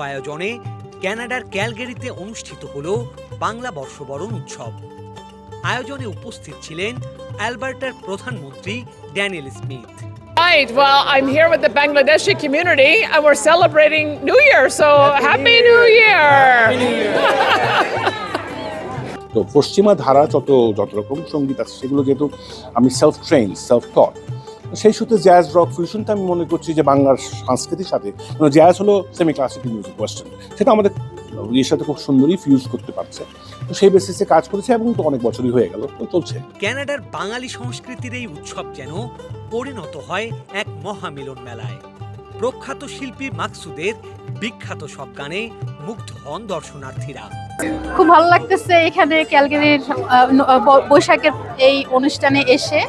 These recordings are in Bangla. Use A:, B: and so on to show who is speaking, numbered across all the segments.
A: আয়োজনে কানাডার ক্যালগেরিতে অনুষ্ঠিত হলো বাংলা বর্ষবরণ উৎসব। আয়োজনে উপস্থিত ছিলেন অ্যালবার্টার প্রধানমন্ত্রী Daniel Smith.
B: Right, well, I'm here with the Bangladeshi community and we're celebrating New Year, so Happy New Year!
C: তো পশ্চিমা ধারা যত রকম সঙ্গীত আছে সেগুলো যেহেতু আমি সেলফ টট, সেই সূত্রে জ্যাজ রক ফিউশনটা আমি মনে করছি যে বাংলার সংস্কৃতির সাথে, জ্যাজ হলো সেমি ক্লাসিক্যাল মিউজিক ওয়েস্টার্ন, সেটা আমাদের এর সাথে খুব সুন্দরই ফিউজ করতে পারছে। তো সেই বেসিসে কাজ করেছে এবং তো অনেক বছরই হয়ে গেল, তো চলছে।
A: কানাডার বাঙালি সংস্কৃতির এই উৎসব যেন পরিণত হয় এক মহামিলন মেলায়। প্রখ্যাত শিল্পী মাকসুদের বিখ্যাত সব গানে মুগ্ধ হন দর্শনার্থীরা।
D: খুব ভালো লাগতেছে এখানে ক্যালগারির বৈশাখের এই অনুষ্ঠানে এসে।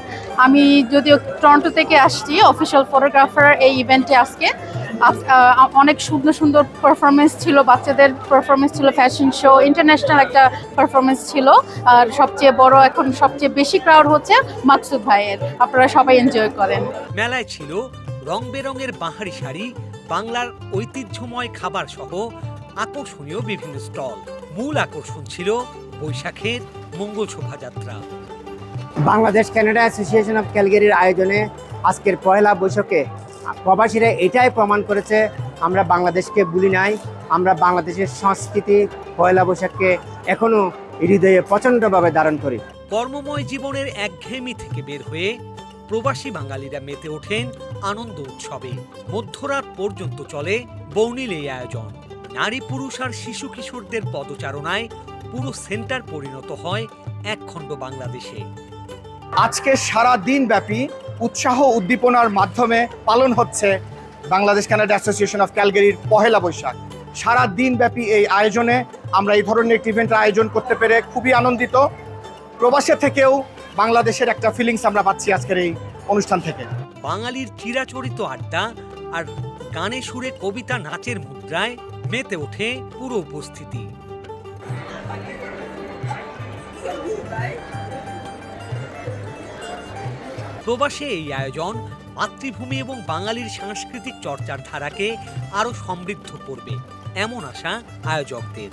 D: আমি যদিও টরন্টো থেকে আসছি, অফিসিয়াল ফটোগ্রাফার এই ইভেন্টে আজকে। অনেক সুন্দর সুন্দর পারফরমেন্স ছিল, বাচ্চাদের পারফরমেন্স ছিল, ফ্যাশন শো, ইন্টারন্যাশনাল একটা পারফরমেন্স ছিল। আর সবচেয়ে বড়, এখন সবচেয়ে বেশি ক্রাউড হচ্ছে মাকসুদ ভাইয়ের। আপনারা সবাই এনজয় করেন।
A: মেলায় ছিল রং বেরঙের বাহারি শাড়ি, বাংলার ঐতিহ্যময় খাবার সহ আকর্ষণীয় বিভিন্ন স্টল। মূল আকর্ষণ ছিল বৈশাখের Mangal Shobhajatra.
E: Bangladesh Canada association of ক্যালগারির আয়োজনে আজকের পয়লা বৈশাখে প্রবাসীরা এটাই প্রমাণ করেছে আমরা বাংলাদেশকে ভুলি নাই, আমরা বাংলাদেশের সংস্কৃতি পয়লা বৈশাখকে এখনো হৃদয়ে প্রচণ্ডভাবে ধারণ করি।
A: কর্মময় জীবনের একঘেয়েমি থেকে বের হয়ে প্রবাসী বাঙালিরা মেতে ওঠেন আনন্দ উৎসবে। মধ্যরাত পর্যন্ত চলে বর্ণিল এই আয়োজন। নারী পুরুষ আর শিশু কিশোরদের পদচারণায় পুরো সেন্টার পরিণত হয় একখণ্ড বাংলাদেশে।
F: আজকে সারা দিন ব্যাপী উৎসাহ উদ্দীপনার মাধ্যমে পালন হচ্ছে Bangladesh Canada association of ক্যালগারির Pohela Boishakh. সারা দিন ব্যাপী এই আয়োজনে আমরা এই ধরনের একটি ইভেন্টের আয়োজন করতে পেরে খুবই আনন্দিত। প্রবাসে থেকেও বাংলাদেশের একটা ফিলিংস আমরা পাচ্ছি আজকের এই অনুষ্ঠান থেকে।
A: বাঙালির চিরাচরিত আড্ডা আর গানে সুরে কবিতা নাচের মুদ্রায় মেতে ওঠে পুরো উপস্থিতি। প্রবাসে এই আয়োজন মাতৃভূমি এবং বাঙালির সাংস্কৃতিক চর্চার ধারাকে আরো সমৃদ্ধ করবে, এমন আশা আয়োজকদের।